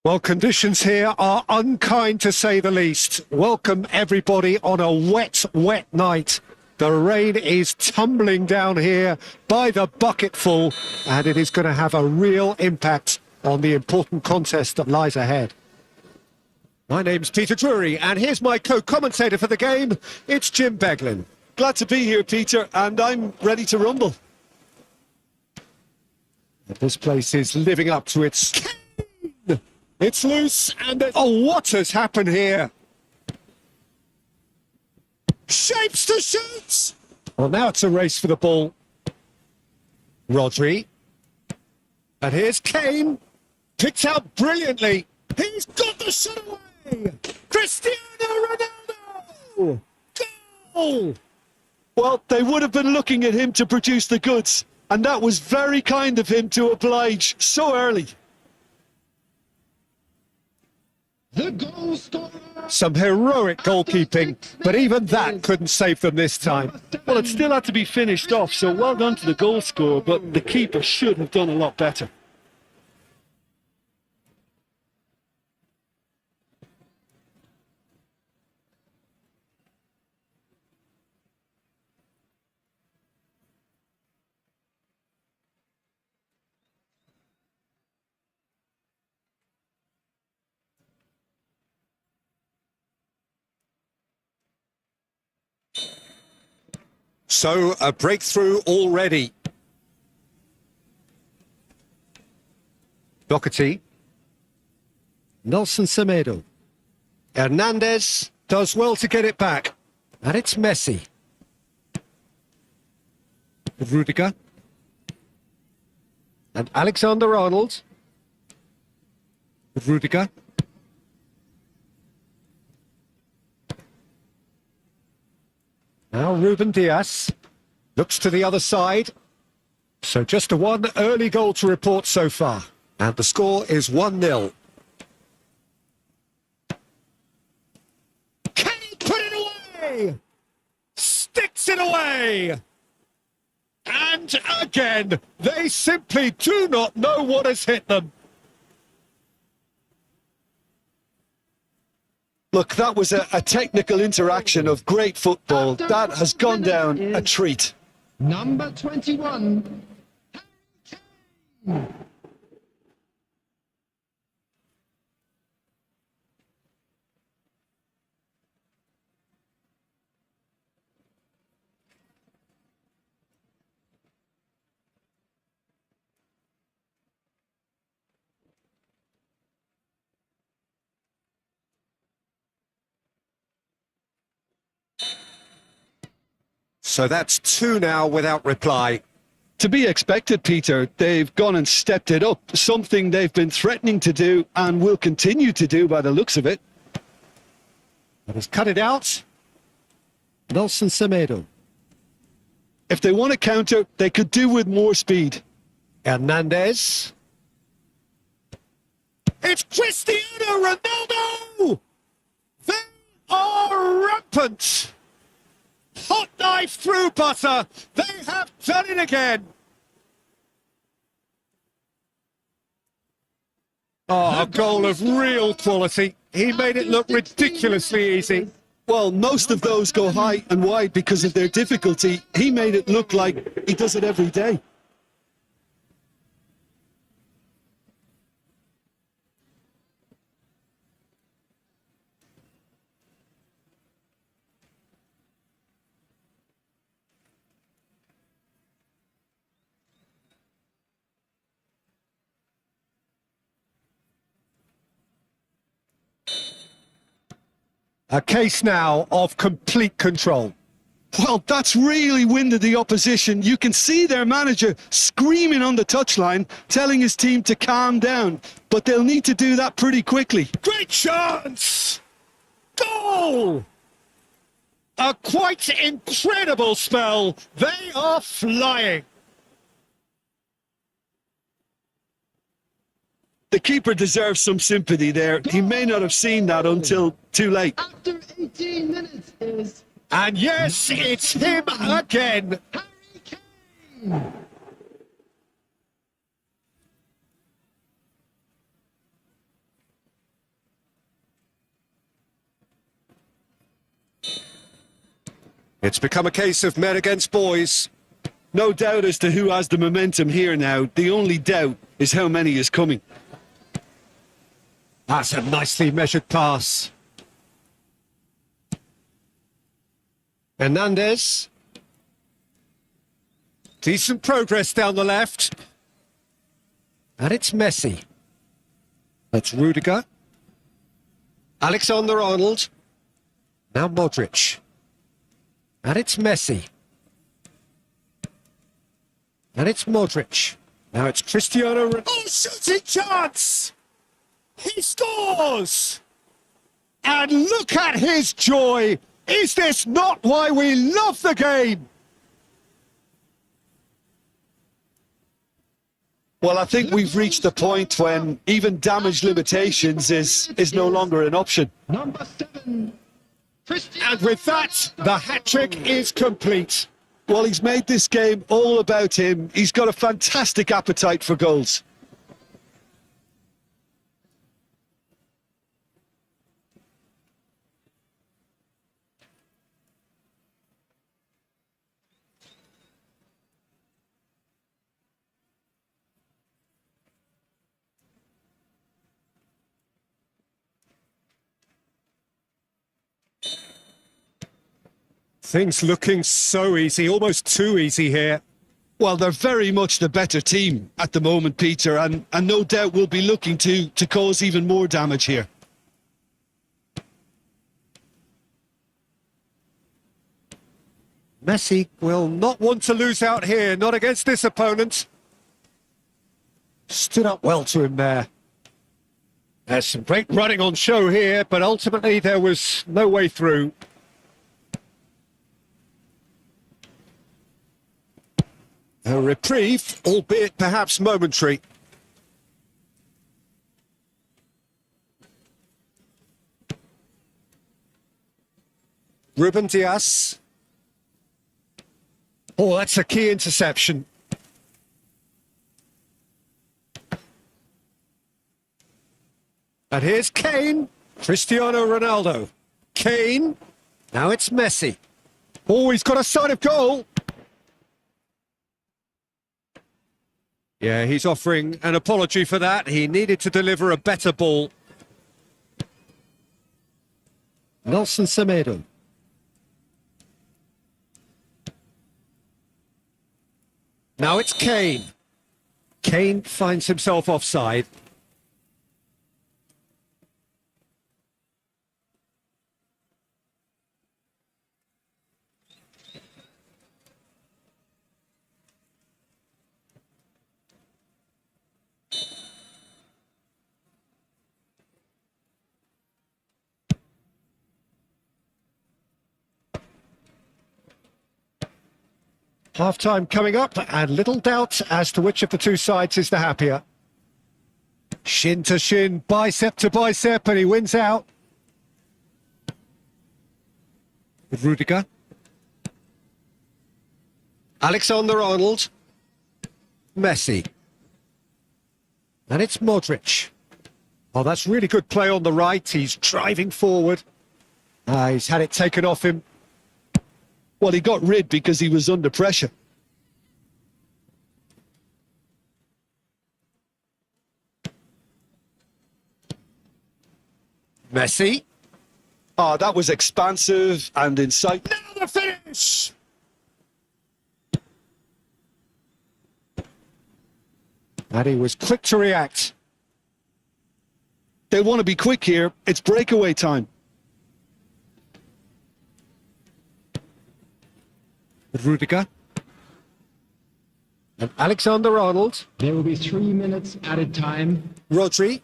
Well, conditions here are unkind to say the least. Welcome everybody on a wet, wet night. The rain is tumbling down here by the bucketful, and it is going to have a real impact on the important contest that lies ahead. My name's Peter Drury, and here's my co-commentator for the game. It's Jim Beglin. Glad to be here, Peter, and I'm ready to rumble. This place is living up to its... It's loose, and oh, what has happened here? Shapes to shoot! Well, now it's a race for the ball. Rodri. And here's Kane. Picked out brilliantly. He's got the shot away! Cristiano Ronaldo! Goal! Well, they would have been looking at him to produce the goods, and that was very kind of him to oblige so early. The goal scorer. Some heroic goalkeeping, but even that couldn't save them this time. Well, it still had to be finished off, so well done to the goal scorer, but the keeper should have done a lot better. So, a breakthrough already. Doherty. Nelson Semedo. Hernandez does well to get it back. And it's Messi. Rudiger. And Alexander-Arnold. Rudiger. Now Ruben Diaz looks to the other side. So just a one early goal to report so far. And the score is 1-0. Can he put it away? Sticks it away! And again, they simply do not know what has hit them. Look, that was a technical interaction of great football. That has gone down a treat. Number 21. So that's 2 now without reply. To be expected, Peter. They've gone and stepped it up, something they've been threatening to do and will continue to do by the looks of it. And he's cut it out. Nelson Semedo. If they want to counter, they could do with more speed. Hernandez. It's Cristiano Ronaldo! They are rampant! Hot knife through butter. They have done it again. Oh, a goal of real quality. He made it look ridiculously easy. Well, most of those go high and wide because of their difficulty. He made it look like he does it every day. A case now of complete control. Well, that's really winded the opposition. You can see their manager screaming on the touchline, telling his team to calm down. But they'll need to do that pretty quickly. Great chance! Goal! A quite incredible spell. They are flying. The keeper deserves some sympathy there. He may not have seen that until too late. After 18 minutes is... And yes, it's him again. Harry Kane. It's become a case of men against boys. No doubt as to who has the momentum here now. The only doubt is how many is coming. That's a nicely measured pass. Hernandez. Decent progress down the left. And it's Messi. That's Rudiger. Alexander-Arnold. Now Modric. And it's Messi. And it's Modric. Now it's Cristiano Ronaldo. Oh, shooting chance! He scores! And look at his joy! Is this not why we love the game? Well, I think we've reached the point when even damage limitations is no longer an option. Number 7. And with that, the hat-trick is complete. Well, he's made this game all about him. He's got a fantastic appetite for goals. Things looking so easy, almost too easy here. Well, they're very much the better team at the moment, Peter, and no doubt will be looking to cause even more damage here. Messi will not want to lose out here, not against this opponent. Stood up well to him there. There's some great running on show here, but ultimately there was no way through. A reprieve, albeit perhaps momentary. Ruben Dias. Oh, that's a key interception. And here's Kane. Cristiano Ronaldo. Kane. Now it's Messi. Oh, he's got a side of goal. Yeah, he's offering an apology for that. He needed to deliver a better ball. Nelson Semedo. Now it's Kane. Kane finds himself offside. Half-time coming up, and little doubt as to which of the two sides is the happier. Shin to shin, bicep to bicep, and he wins out. With Rudiger. Alexander-Arnold. Messi. And it's Modric. Oh, that's really good play on the right. He's driving forward. He's had it taken off him. Well, he got rid because he was under pressure. Messi. Oh, that was expansive and insightful. Now the finish! And he was quick to react. They want to be quick here. It's breakaway time. Rudiger. And Alexander-Arnold. There will be 3 minutes added time. Rodri.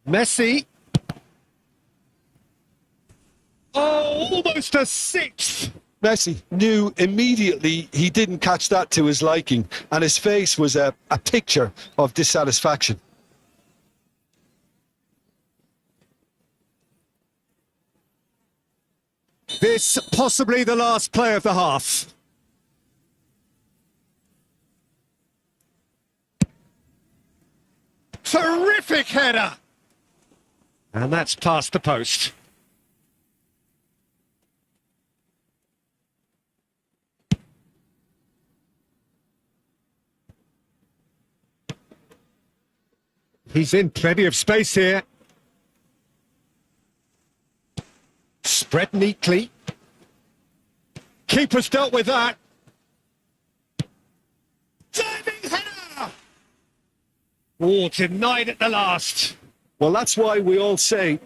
Messi. Oh, almost a sixth. Messi knew immediately he didn't catch that to his liking, and his face was a picture of dissatisfaction. This possibly the last play of the half. Terrific header! And that's past the post. He's in plenty of space here. Spread neatly. Keeper's dealt with that. Diving header! Oh, denied at the last. Well, that's why we all say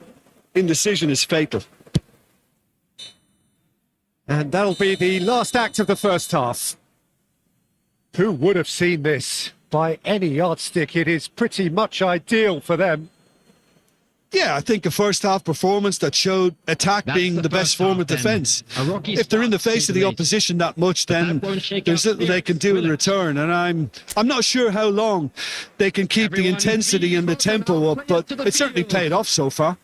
indecision is fatal. And that'll be the last act of the first half. Who would have seen this? By any yardstick, it is pretty much ideal for them. Yeah, I think a first-half performance that showed attack That's being the best first form half of then. defence. A rocky If they're in the start, face to of say the the least. opposition that much, then That won't shake there's our little they can spirits, do will in it? return. And I'm not sure how long they can keep the Everyone intensity be and the tempo up, but to the it's certainly field. paid off so far.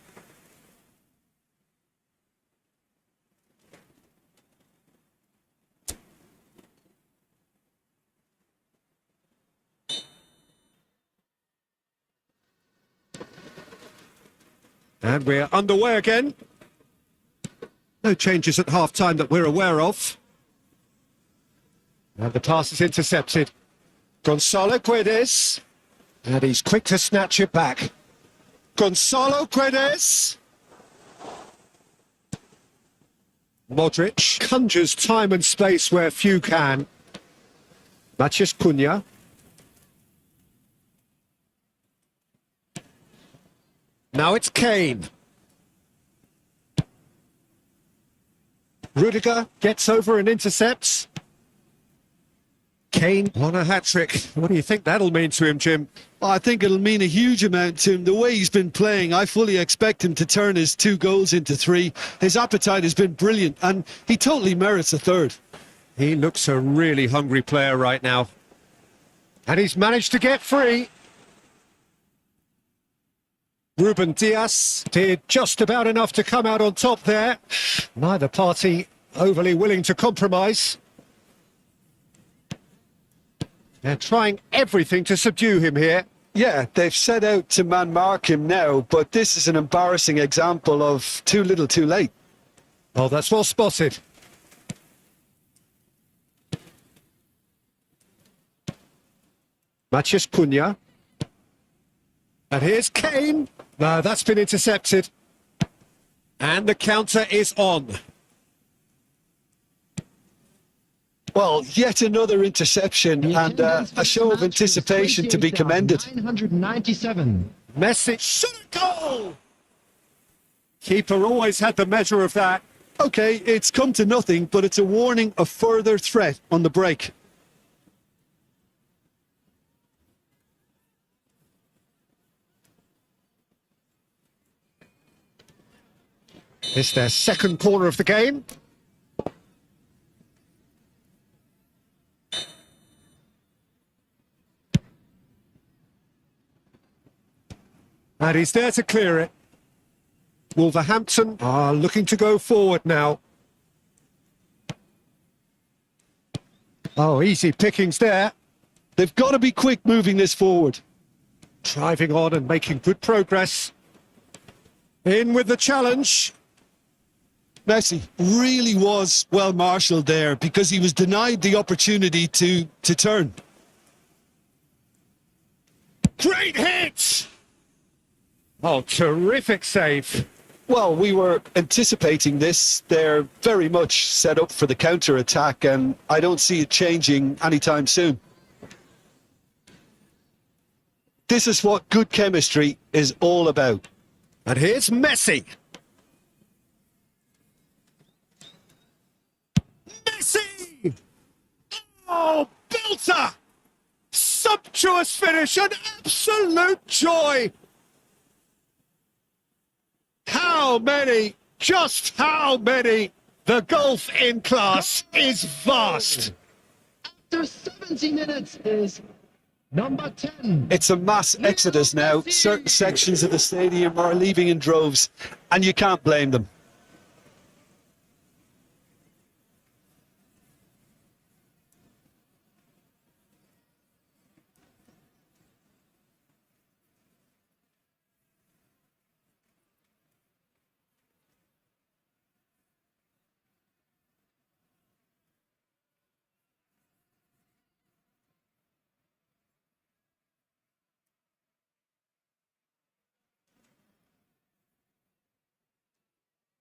And we're underway again. No changes at half-time that we're aware of. And the pass is intercepted. Gonzalo Guedes. And he's quick to snatch it back. Gonzalo Guedes. Modric conjures time and space where few can. Matías Cunha. Now it's Kane. Rudiger gets over and intercepts. Kane on a hat-trick. What do you think that'll mean to him, Jim? I think it'll mean a huge amount to him. The way he's been playing, I fully expect him to turn his 2 goals into 3. His appetite has been brilliant, and he totally merits a third. He looks a really hungry player right now. And he's managed to get free. Ruben Dias did just about enough to come out on top there. Neither party overly willing to compromise. They're trying everything to subdue him here. Yeah, they've set out to man-mark him now, but this is an embarrassing example of too little too late. Oh, that's well spotted. Matías Cunha. And here's Kane. No, that's been intercepted. And the counter is on. Well, yet another interception The and attendance for a this show of match was anticipation to be commended. 28,997. Messi shot a goal! Keeper always had the measure of that. Okay, it's come to nothing, but it's a warning of further threat on the break. It's their second corner of the game. And he's there to clear it. Wolverhampton are looking to go forward now. Oh, easy pickings there. They've got to be quick moving this forward. Driving on and making good progress. In with the challenge. Messi really was well marshalled there because he was denied the opportunity to turn. Great hit! Oh, terrific save. Well, we were anticipating this. They're very much set up for the counter-attack, and I don't see it changing anytime soon. This is what good chemistry is all about. And here's Messi. Messi! Oh, belter! Sumptuous finish, an absolute joy! How many? Just how many? The gulf in class is vast. After 70 minutes is number 10. It's a mass exodus now. Certain sections of the stadium are leaving in droves, and you can't blame them.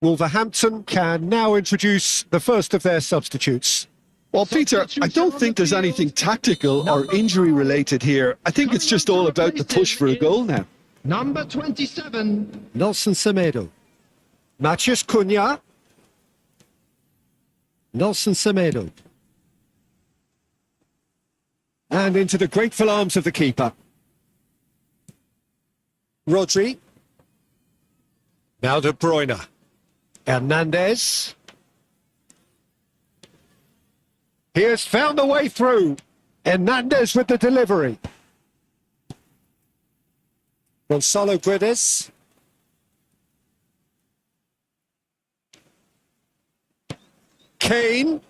Wolverhampton can now introduce the first of their substitutes. Well, Peter, I don't think there's anything tactical or injury related here. I think it's just all about the push for a goal now. Number 27. Nelson Semedo. Matheus Cunha. Nelson Semedo. And into the grateful arms of the keeper. Rodri. Now De Bruyne. Hernandez. He has found a way through. Hernandez with the delivery. Gonzalo Guedes. Kane.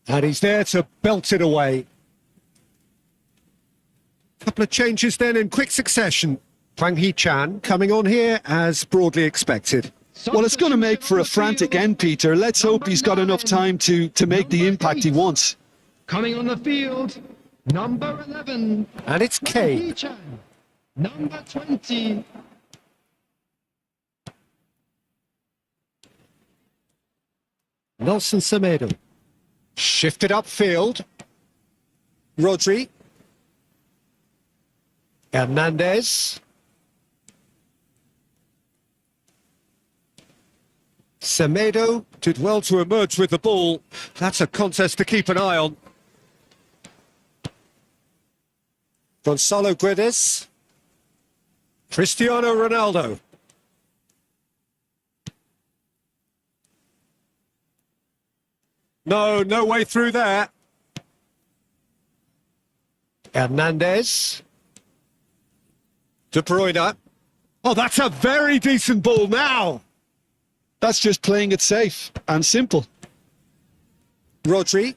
And he's there to belt it away. Couple of changes then in quick succession. Hwang Hee-chan coming on here as broadly expected. Well, it's going to make for a frantic end, Peter. Let's hope he's got enough time to make the impact he wants. Coming on the field, number 11. And it's Kane. Hee-chan. Number 20. Nelson Semedo. Shifted upfield. Rodri. Hernandez. Semedo did well to emerge with the ball. That's a contest to keep an eye on. Gonzalo Guedes. Cristiano Ronaldo. No way through there. Hernandez. De Bruyne. Oh, that's a very decent ball now. That's just playing it safe and simple. Rodri.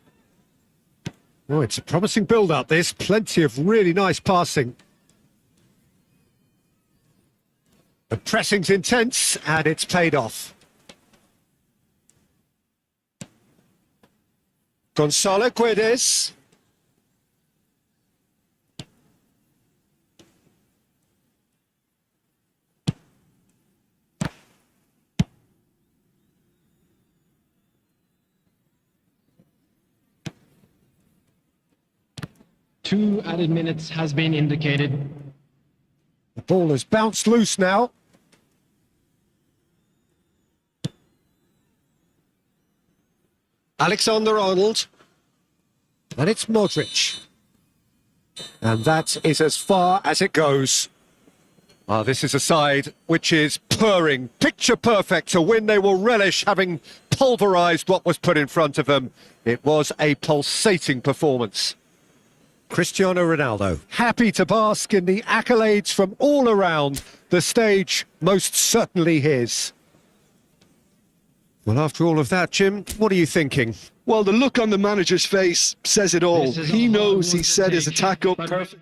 Oh, it's a promising build-up. There's plenty of really nice passing. The pressing's intense, and it's paid off. Gonzalo Guedes. Two added minutes has been indicated. The ball has bounced loose now. Alexander-Arnold. And it's Modric. And that is as far as it goes. This is a side which is purring, picture perfect to win. They will relish having pulverised what was put in front of them. It was a pulsating performance. Cristiano Ronaldo, happy to bask in the accolades from all around. The stage most certainly his. Well, after all of that, Jim, what are you thinking? Well, the look on the manager's face says it all. This is He a hard knows one he to set his take, attack up but- perfect.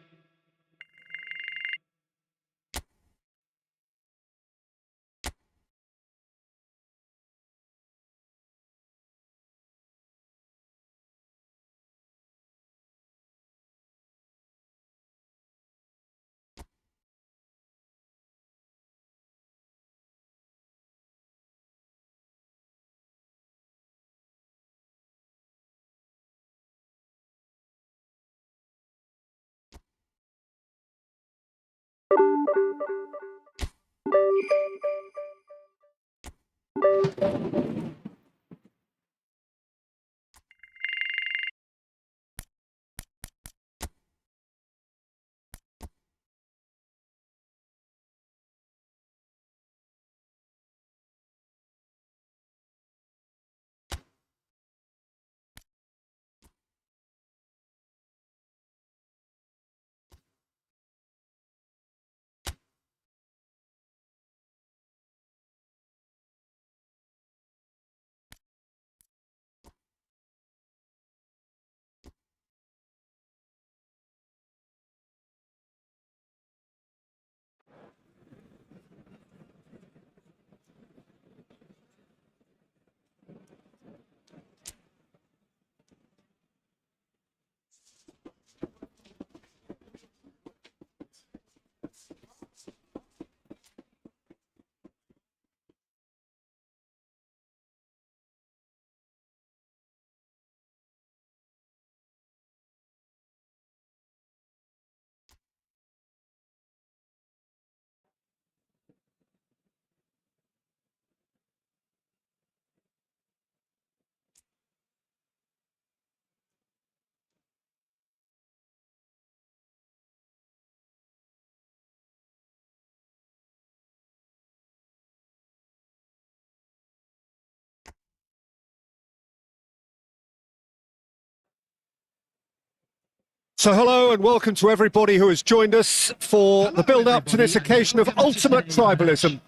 So hello and welcome to everybody who has joined us for the build-up to this occasion of ultimate tribalism.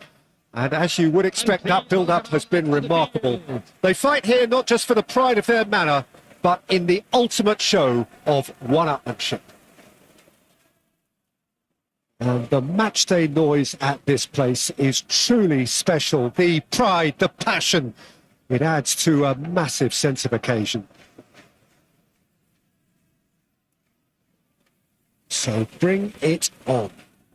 And as you would expect, that build-up has been remarkable. They fight here not just for the pride of their manor, but in the ultimate show of one-upmanship. And the matchday noise at this place is truly special. The pride, the passion, it adds to a massive sense of occasion. So bring it on.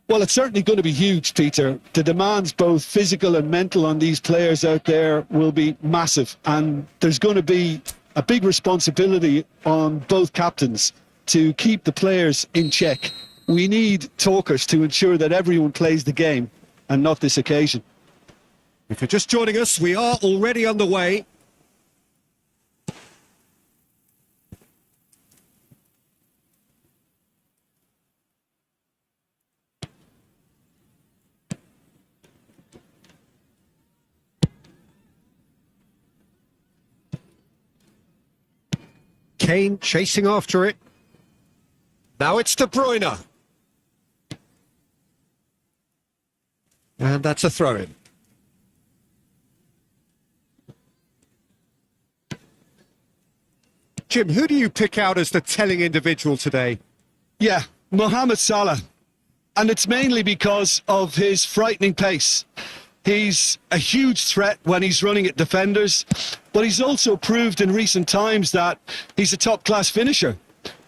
Well, it's certainly going to be huge, Peter. The demands, both physical and mental, on these players out there will be massive. And there's going to be a big responsibility on both captains to keep the players in check. We need talkers to ensure that everyone plays the game and not this occasion. If you're just joining us, we are already underway. Kane chasing after it. Now it's De Bruyne. And that's a throw-in. Jim, who do you pick out as the telling individual today? Yeah, Mohamed Salah. And it's mainly because of his frightening pace. He's a huge threat when he's running at defenders, but he's also proved in recent times that he's a top-class finisher.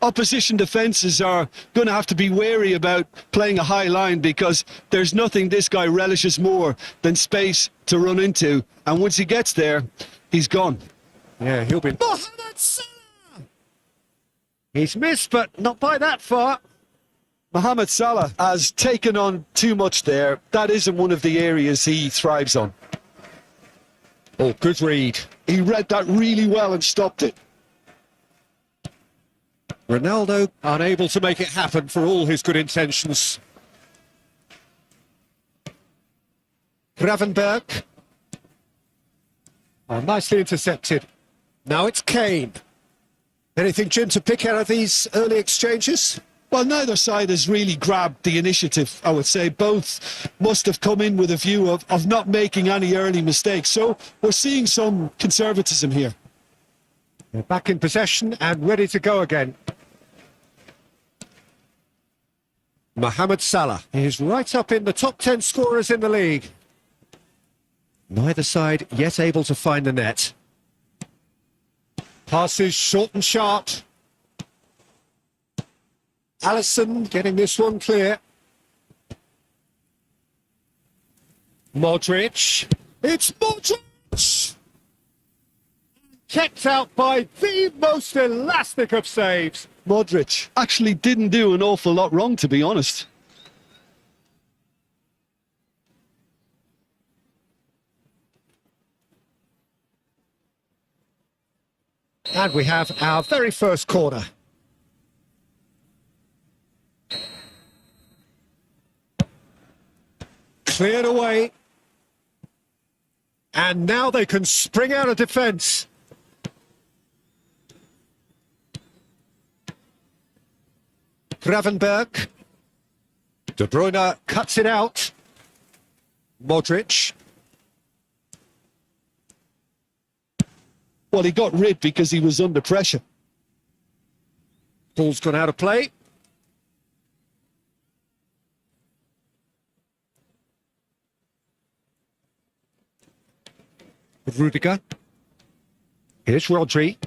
Opposition defences are going to have to be wary about playing a high line because there's nothing this guy relishes more than space to run into. And once he gets there, he's gone. Yeah, he'll be... Mohamed Salah! He's missed, but not by that far. Mohamed Salah has taken on too much there. That isn't one of the areas he thrives on. Oh, good read. He read that really well and stopped it. Ronaldo unable to make it happen for all his good intentions. Gravenberg. Oh, nicely intercepted. Now it's Kane. Anything, Jim, to pick out of these early exchanges? Well, neither side has really grabbed the initiative, I would say. Both must have come in with a view of not making any early mistakes. So we're seeing some conservatism here. They're back in possession and ready to go again. Mohamed Salah is right up in the top 10 scorers in the league. Neither side yet able to find the net. Passes short and sharp. Alisson getting this one clear. Modric. It's Modric! Kept out by the most elastic of saves. Modric actually didn't do an awful lot wrong, to be honest. And we have our very first corner. Cleared away. And now they can spring out of defence. Gravenberg. De Bruyne cuts it out. Modric. Well, he got rid because he was under pressure. Ball's gone out of play. Rudiger. Here's Rodri.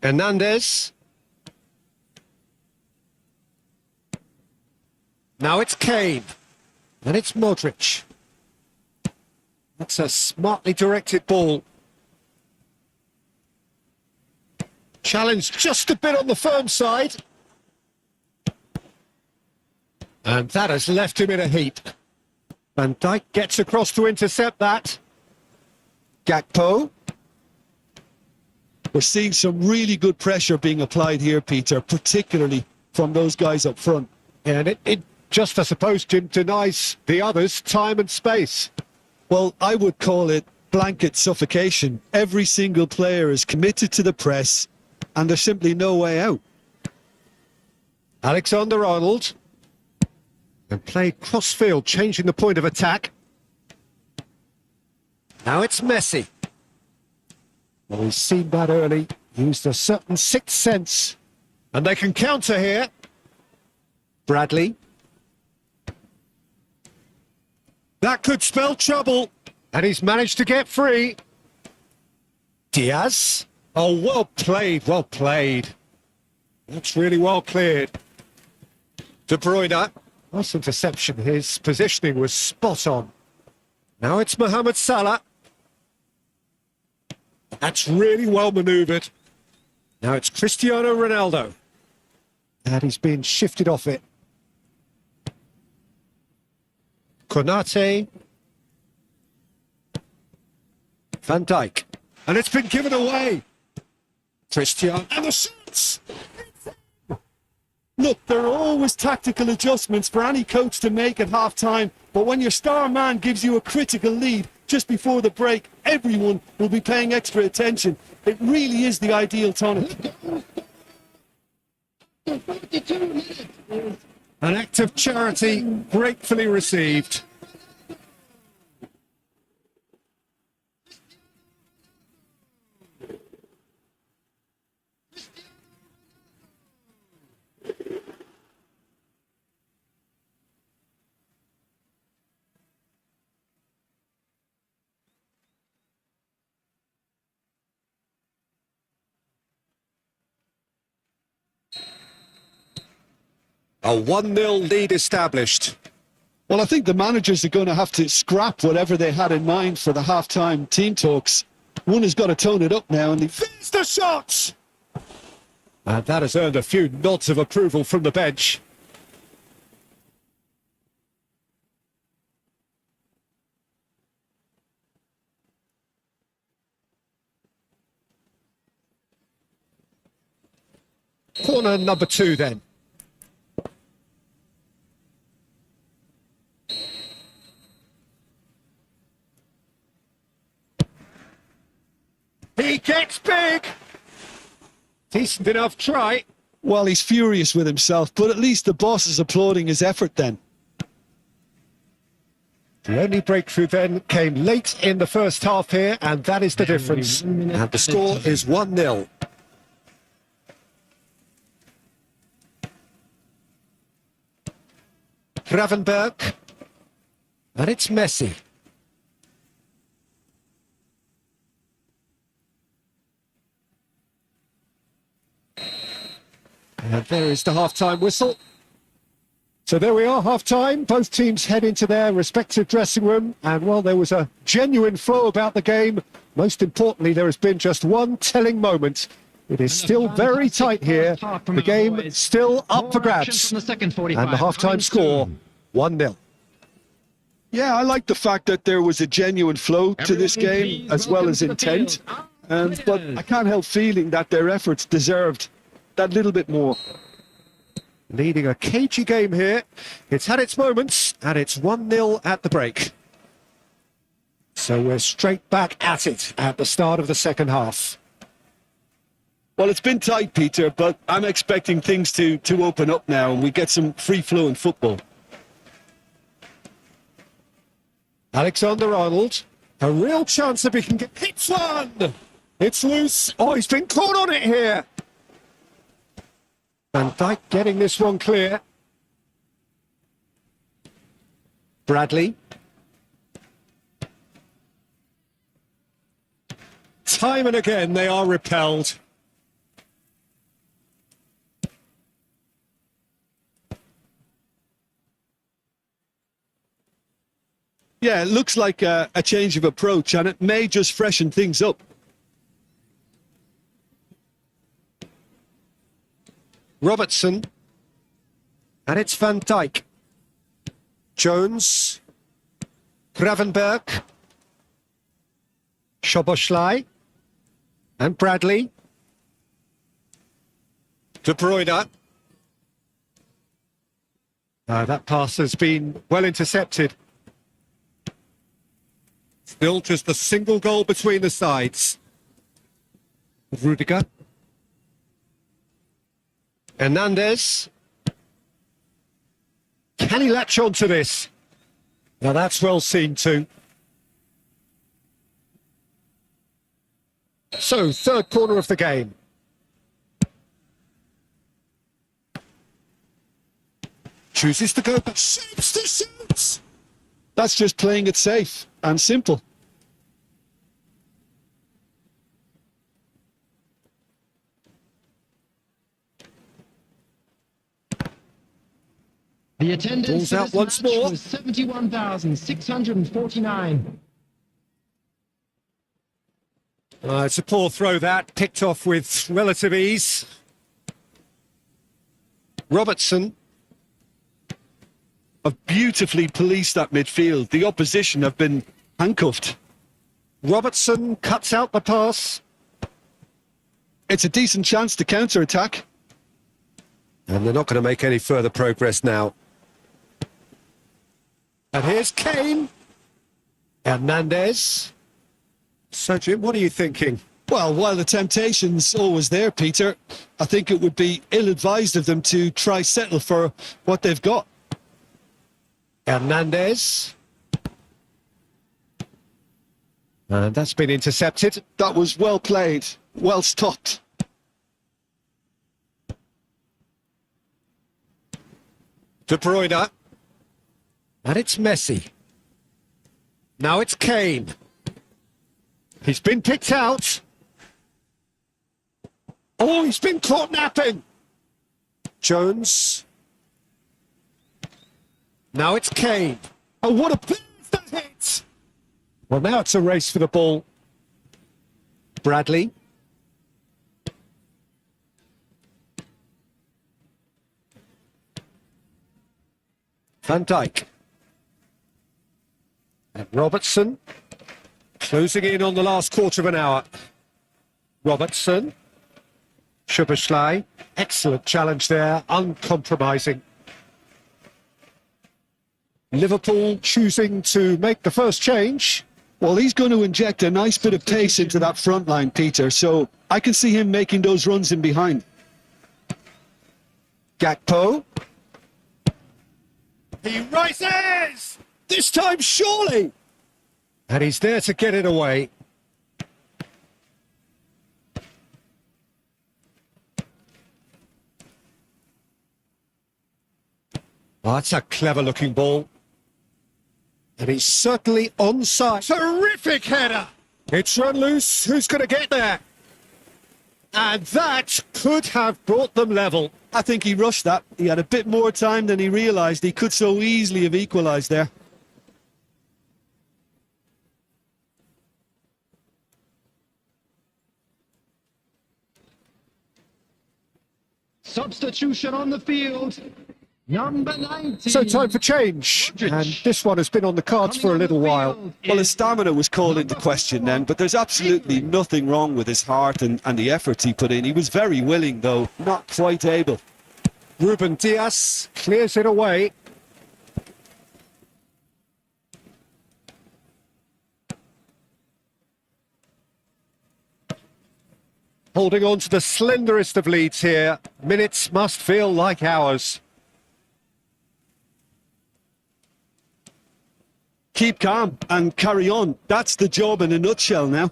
Hernandez. Now it's Kane. And it's Modric. That's a smartly directed ball. Challenge just a bit on the firm side. And that has left him in a heap. Van Dijk gets across to intercept that. Gakpo. We're seeing some really good pressure being applied here, Peter, particularly from those guys up front. And it just, I suppose, Jim, denies the others time and space. Well, I would call it blanket suffocation. Every single player is committed to the press, and there's simply no way out. Alexander-Arnold. And played cross-field, changing the point of attack. Now it's Messi. Well, we've seen that early. Used a certain sixth sense. And they can counter here. Bradley. That could spell trouble. And he's managed to get free. Diaz. Oh, well played, well played. That's really well cleared. De Bruyne. Nice interception. His positioning was spot on. Now it's Mohamed Salah. That's really well manoeuvred. Now it's Cristiano Ronaldo. And he's been shifted off it. Konate. Van Dijk. And it's been given away. Cristiano. And the shots! Look, there are always tactical adjustments for any coach to make at half-time, but when your star man gives you a critical lead just before the break, everyone will be paying extra attention. It really is the ideal tonic. An act of charity gratefully received. A 1-0 lead established. Well, I think the managers are going to have to scrap whatever they had in mind for the half-time team talks. One has got to tone it up now, and There's the shot! And that has earned a few nods of approval from the bench. Corner number 2 then. He gets big! Decent enough try. well, he's furious with himself, but at least the boss is applauding his effort then. The only breakthrough then came late in the first half here, and that is the difference. And the score is 1-0. Gravenberg. And it's Messi. And there is the half-time whistle. So there we are, half-time. Both teams head into their respective dressing room. And, well, there was a genuine flow about the game. Most importantly, there has been just one telling moment. It is still very tight here. The game still up for grabs. And the half-time score, 1-0. Yeah, I like the fact that there was a genuine flow to this game, as well as intent. But I can't help feeling that their efforts deserved that little bit more. Leading a cagey game here. It's had its moments, and it's 1-0 at the break. So we're straight back at it at the start of the second half. Well, it's been tight, Peter, but I'm expecting things to open up now and we get some free-flowing football. Alexander-Arnold, a real chance if he can get... Hits one! It's loose. Oh, he's been caught on it here. Van Dijk getting this one clear. Bradley. Time and again they are repelled. Yeah, it looks like a change of approach, and it may just freshen things up. Robertson. And it's Van Dijk. Jones. Gravenberg. Szoboszlai. And Bradley. De Bruyne. That pass has been well intercepted. Still just a single goal between the sides. Rudiger. Hernandez. Can he latch on to this? Now that's well seen too. So, third corner of the game. Chooses to go back. Shapes to shoot! That's just playing it safe and simple. The attendance Balls for out this once match more. was 71,649. It's a poor throw that, picked off with relative ease. Robertson. Have beautifully policed that midfield. The opposition have been handcuffed. Robertson cuts out the pass. It's a decent chance to counter-attack. And they're not going to make any further progress now. And here's Kane. Hernandez. So, Jim, what are you thinking? Well, while the temptation's always there, Peter, I think it would be ill-advised of them to try settle for what they've got. Hernandez. And that's been intercepted. That was well played, well stopped. De Bruyne. And it's Messi. Now it's Kane. He's been picked out. Oh, he's been caught napping. Jones. Now it's Kane. Oh, what a pass that hit! Well, now it's a race for the ball. Bradley. Van Dijk. And Robertson. Closing in on the last quarter of an hour. Robertson. Szoboszlai. Excellent challenge there, uncompromising. Liverpool choosing to make the first change. Well, he's going to inject a nice bit of pace into that front line, Peter, so I can see him making those runs in behind. Gakpo. He rises! This time, surely! And he's there to get it away. Oh, that's a clever-looking ball. And he's certainly onside. Terrific header! It's run loose. Who's going to get there? And that could have brought them level. I think he rushed that. He had a bit more time than he realised. He could so easily have equalised there. Substitution on the field. Number 19. So time for change. And this one has been on the cards for a little while. Well, his stamina was called into question then, but there's absolutely nothing wrong with his heart and the efforts he put in. He was very willing, though, not quite able. Ruben Dias clears it away. Holding on to the slenderest of leads here. Minutes must feel like hours. Keep calm and carry on. That's the job in a nutshell now.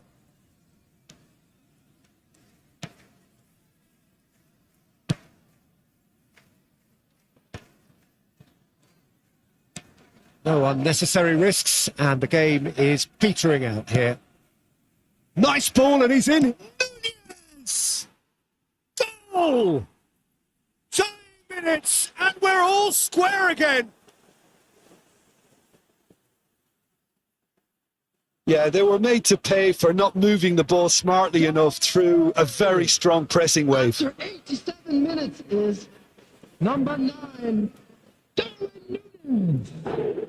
No unnecessary risks, and the game is petering out here. Nice ball, and he's in. Nunez! Goal! 2 minutes, and we're all square again. Yeah, they were made to pay for not moving the ball smartly enough through a very strong pressing wave. After 87 minutes is number 9, Darwin Núñez.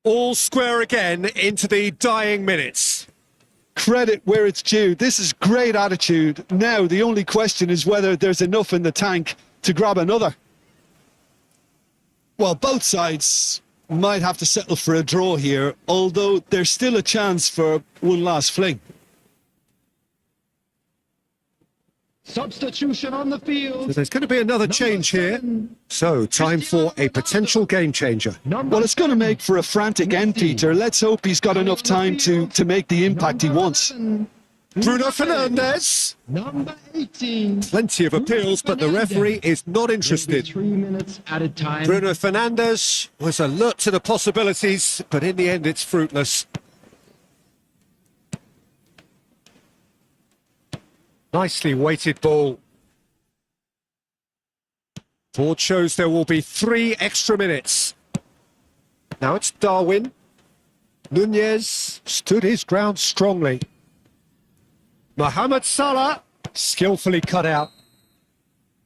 All square again into the dying minutes. Credit where it's due. This is great attitude. Now, the only question is whether there's enough in the tank to grab another. Well, both sides might have to settle for a draw here, although there's still a chance for one last fling. Substitution on the field. So there's going to be another change here. So, time for a potential game changer. Well, it's going to make for a frantic end, Peter. Let's hope he's got enough time to make the impact he wants. Bruno Fernandes. Number 18. Plenty of appeals, but the referee is not interested. 3 minutes at a time. Bruno Fernandes was alert to the possibilities, but in the end it's fruitless. Nicely weighted ball. Board shows there will be 3 extra minutes. Now it's Darwin. Nunez stood his ground strongly. Mohamed Salah skillfully cut out.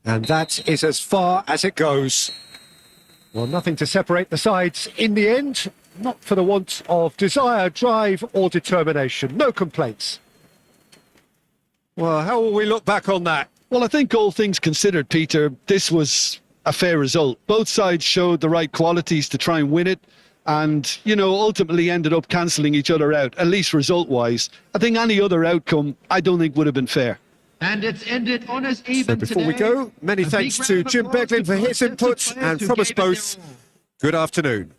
And that is as far as it goes. Well, nothing to separate the sides in the end. Not for the want of desire, drive or determination. No complaints. Well, how will we look back on that? Well, I think all things considered, Peter, this was a fair result. Both sides showed the right qualities to try and win it and, you know, ultimately ended up cancelling each other out, at least result-wise. I think any other outcome, I don't think would have been fair. And it's ended on us even So before we go, many thanks to Jim Beglin for his input, and from us both, good afternoon.